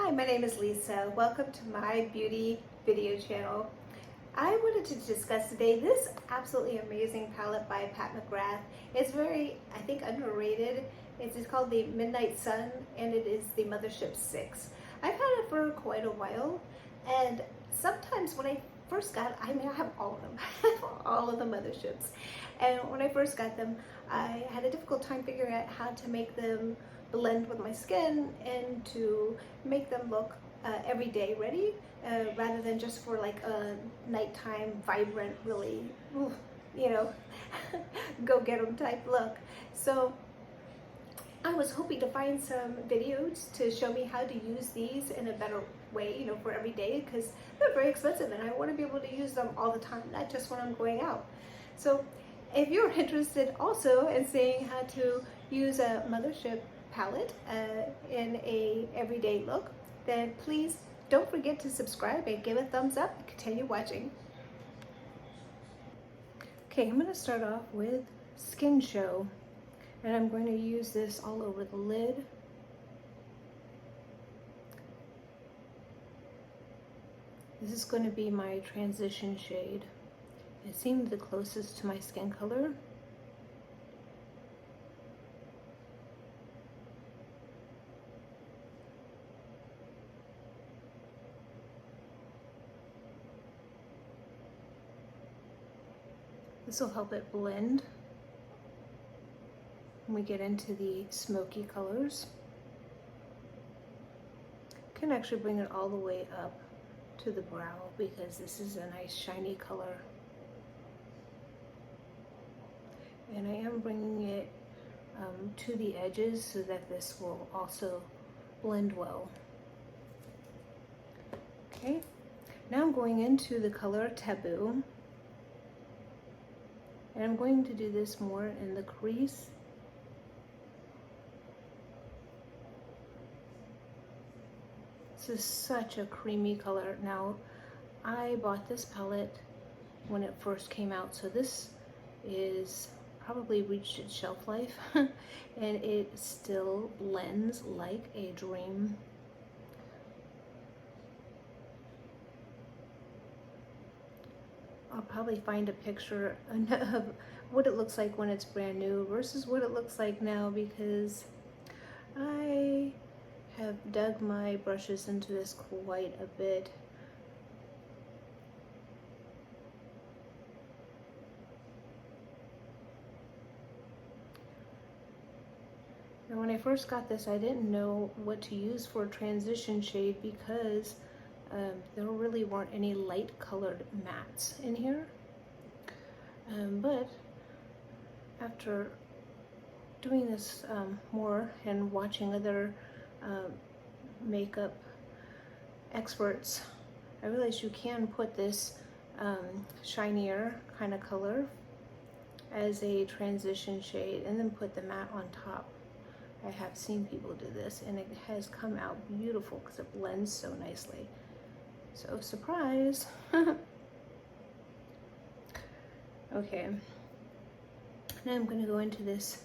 Hi, my name is Lisa. Welcome to my beauty video channel. I wanted to discuss today this absolutely amazing palette by McGrath. It's very, I think, underrated. It's called the Midnight Sun and it is the Mothership 6. I've had it for quite a while, and sometimes when I first got it, I have all of them. I have all of the Motherships. And when I first got them, I had a difficult time figuring out how to make them blend with my skin and to make them look everyday ready, rather than just for like a nighttime vibrant, really, you know, go get them type look. So I was hoping to find some videos to show me how to use these in a better way, for every day, because they're very expensive and I want to be able to use them all the time, not just when I'm going out. So if you're interested also in seeing how to use a Mothership palette in a everyday look, then please don't forget to subscribe and give a thumbs up and continue watching. Okay, I'm going to start off with Skin Show, and I'm going to use this all over the lid. This is going to be my transition shade. It seemed the closest to my skin color. This will help it blend when we get into the smoky colors. Can actually bring it all the way up to the brow because this is a nice shiny color. And I am bringing it to the edges so that this will also blend well. Okay, now I'm going into the color Taboo. And I'm going to do this more in the crease. This is such a creamy color. Now, I bought this palette when it first came out, so this is probably reached its shelf life and it still blends like a dream. I'll probably find a picture of what it looks like when it's brand new versus what it looks like now, because I have dug my brushes into this quite a bit. Now, when I first got this, I didn't know what to use for a transition shade because there really weren't any light colored mattes in here. But after doing this more and watching other makeup experts, I realized you can put this shinier kind of color as a transition shade and then put the matte on top. I have seen people do this and it has come out beautiful because it blends so nicely. So surprise. Okay, now I'm going to go into this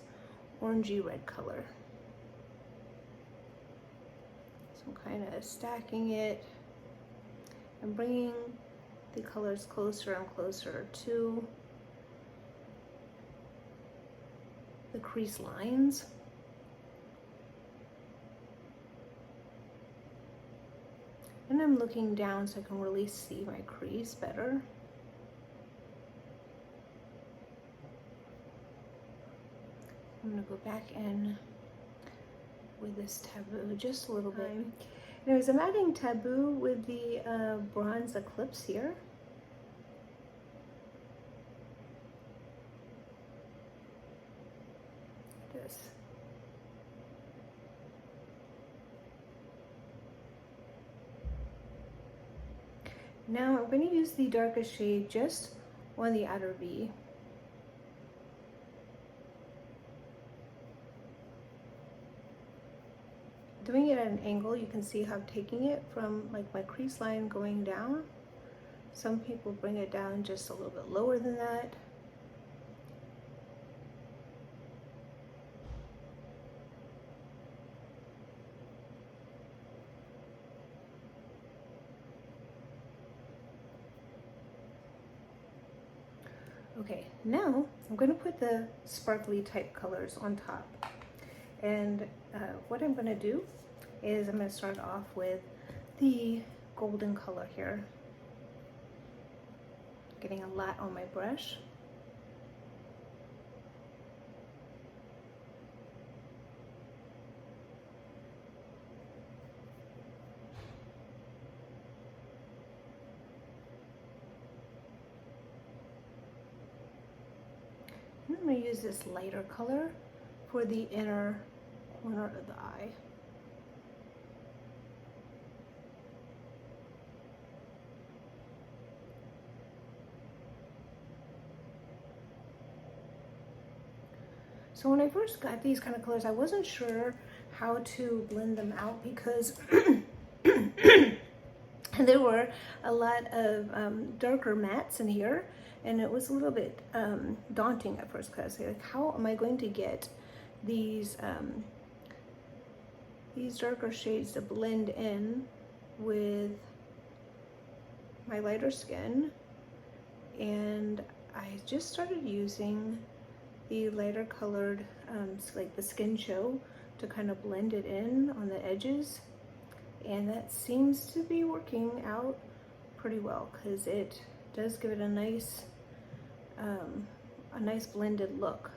orangey red color. So I'm kind of stacking it and bringing the colors closer and closer to the crease lines. And I'm looking down so I can really see my crease better. I'm going to go back in with this Taboo just a little bit. Anyways, I'm adding Taboo with the Bronze Eclipse here. This. Now I'm going to use the darkest shade just on the outer V. Doing it at an angle, you can see how I'm taking it from like my crease line going down. Some people bring it down just a little bit lower than that. Okay, now I'm going to put the sparkly type colors on top. And what I'm going to do is I'm going to start off with the golden color here. Getting a lot on my brush. I'm going to use this lighter color for the inner corner of the eye. So when I first got these kind of colors, I wasn't sure how to blend them out because there were a lot of darker mattes in here, and it was a little bit daunting at first because like, how am I going to get these darker shades to blend in with my lighter skin? And I just started using the lighter colored, like the Skin Show, to kind of blend it in on the edges. And that seems to be working out pretty well because it does give it a nice blended look.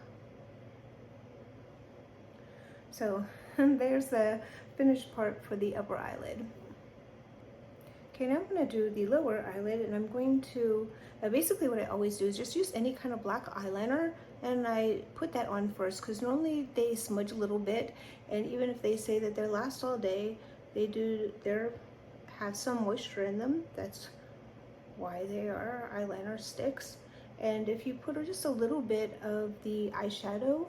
So there's the finished part for the upper eyelid. Okay, now I'm going to do the lower eyelid, and I'm going to, basically what I always do is just use any kind of black eyeliner, and I put that on first because normally they smudge a little bit, and even if they say that they last all day, they have some moisture in them. That's why they are eyeliner sticks. And if you put just a little bit of the eyeshadow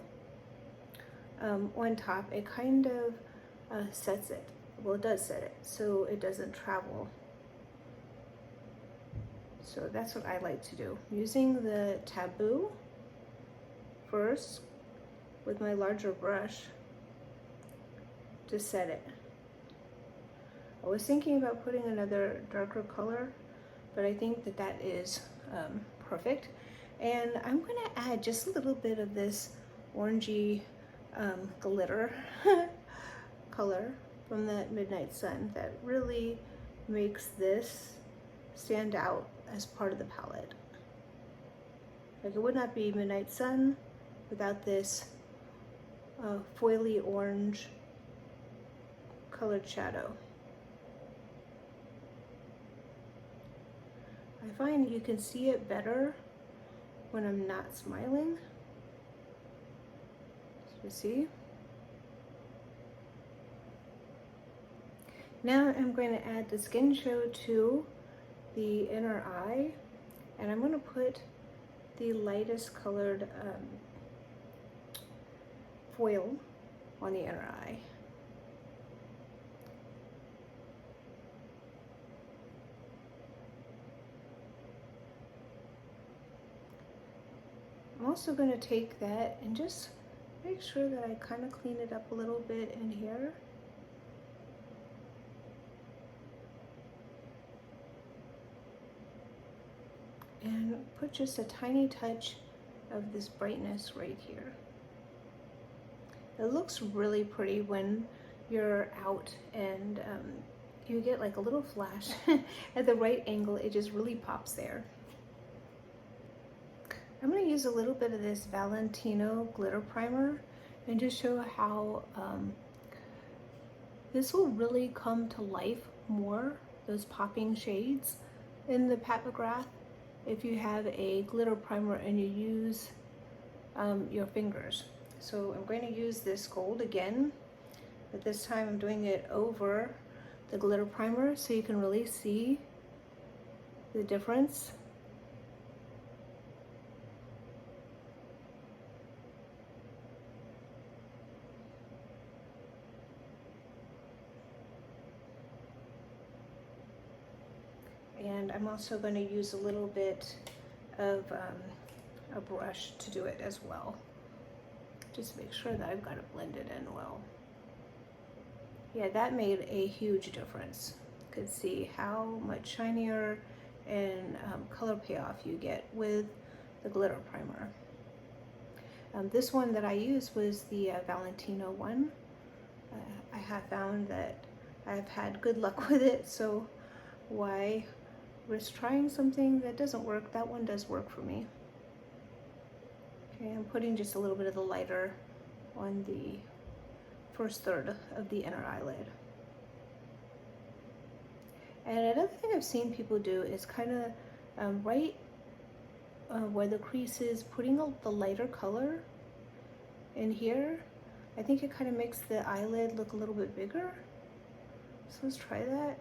on top, it kind of sets it. Well, it does set it, so it doesn't travel. So that's what I like to do. Using the Taboo first with my larger brush to set it. I was thinking about putting another darker color, but I think that that is perfect. And I'm going to add just a little bit of this orangey glitter color from the Midnight Sun that really makes this stand out as part of the palette. Like, it would not be Midnight Sun without this foily orange colored shadow. I find you can see it better when I'm not smiling. So you see? Now I'm going to add the Skin Show to the inner eye, and I'm going to put the lightest colored foil on the inner eye. I'm also going to take that and just make sure that I kind of clean it up a little bit in here. And put just a tiny touch of this brightness right here. It looks really pretty when you're out and you get like a little flash at the right angle. It just really pops there. I'm going to use a little bit of this Valentino glitter primer and just show how this will really come to life more, those popping shades in the Pat McGrath, if you have a glitter primer and you use your fingers. So I'm going to use this gold again, but this time I'm doing it over the glitter primer so you can really see the difference. And I'm also going to use a little bit of a brush to do it as well. Just make sure that I've got it blended in well. Yeah, that made a huge difference. You could see how much shinier and color payoff you get with the glitter primer. This one that I used was the Valentino one. I have found that I've had good luck with it, so why risk trying something that doesn't work? That one does work for me. Okay, I'm putting just a little bit of the lighter on the first third of the inner eyelid. And another thing I've seen people do is kind of right where the crease is, putting the lighter color in here. I think it kind of makes the eyelid look a little bit bigger. So let's try that.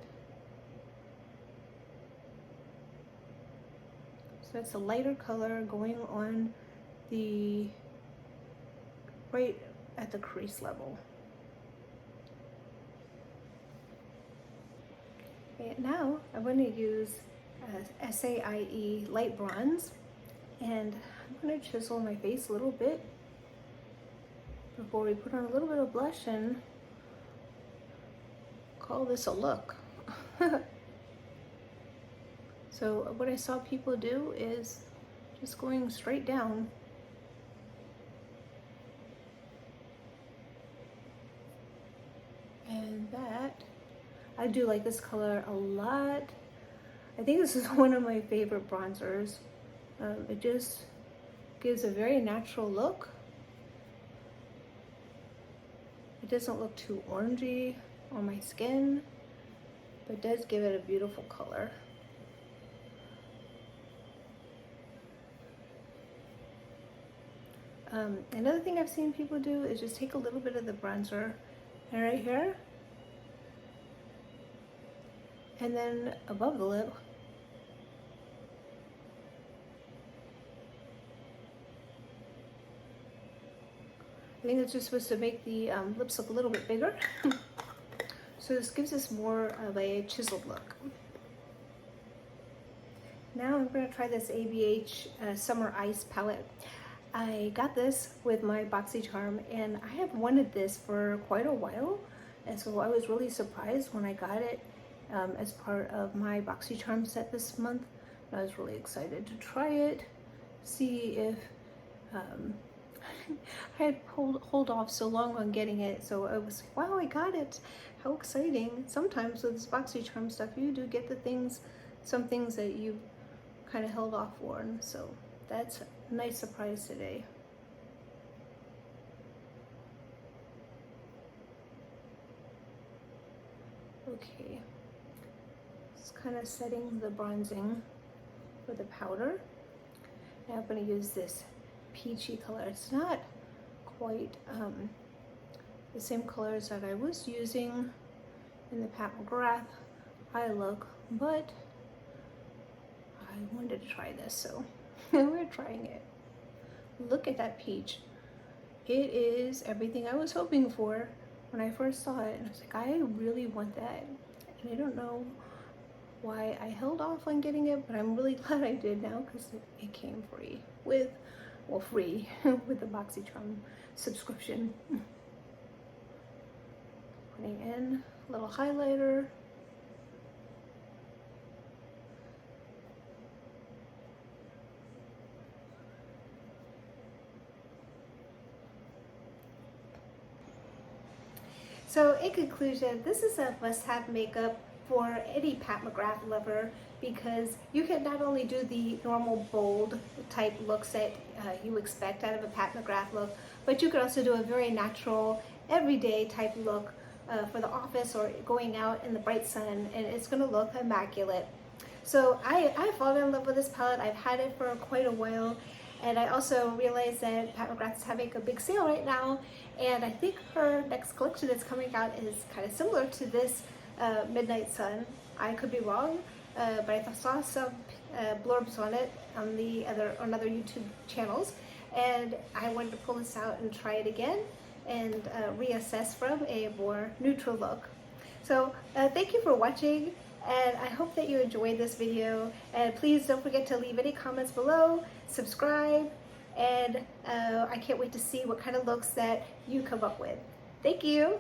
So that's a lighter color going on the right at the crease level. Okay, now I'm going to use SAIE light bronze, and I'm going to chisel my face a little bit before we put on a little bit of blush and call this a look. So what I saw people do is just going straight down. And that, I do like this color a lot. I think this is one of my favorite bronzers. It just gives a very natural look. It doesn't look too orangey on my skin, but does give it a beautiful color. Another thing I've seen people do is just take a little bit of the bronzer and right here, and then above the lip, I think it's just supposed to make the lips look a little bit bigger. So this gives us more of a chiseled look. Now I'm going to try this ABH Summer Ice palette. I got this with my BoxyCharm, and I have wanted this for quite a while, and so I was really surprised when I got it as part of my BoxyCharm set this month. I was really excited to try it, see if I had hold off so long on getting it, so I was like, wow, I got it, how exciting. Sometimes with this BoxyCharm stuff, you do get the things, some things that you kind of held off for, and so that's a nice surprise today. Okay, just kind of setting the bronzing with the powder. Now I'm going to use this peachy color. It's not quite the same colors that I was using in the Pat McGrath eye look, but I wanted to try this, so we're trying it. Look at that peach. It is everything I was hoping for when I first saw it, and I was like, I really want that, and I don't know why I held off on getting it, but I'm really glad I did now because it came free with, well, free with the BoxyCharm subscription. Putting in a little highlighter. So in conclusion, this is a must-have makeup for any Pat McGrath lover, because you can not only do the normal bold type looks that you expect out of a Pat McGrath look, but you can also do a very natural, everyday type look for the office or going out in the bright sun, and it's going to look immaculate. So I fallen in love with this palette. I've had it for quite a while, and I also realized that Pat McGrath is having a big sale right now, and I think her next collection that's coming out is kind of similar to this Midnight Sun. I could be wrong, but I saw some blurbs on it on other YouTube channels, and I wanted to pull this out and try it again and reassess from a more neutral look. So thank you for watching, and I hope that you enjoyed this video, and please don't forget to leave any comments below, subscribe, and I can't wait to see what kind of looks that you come up with. Thank you.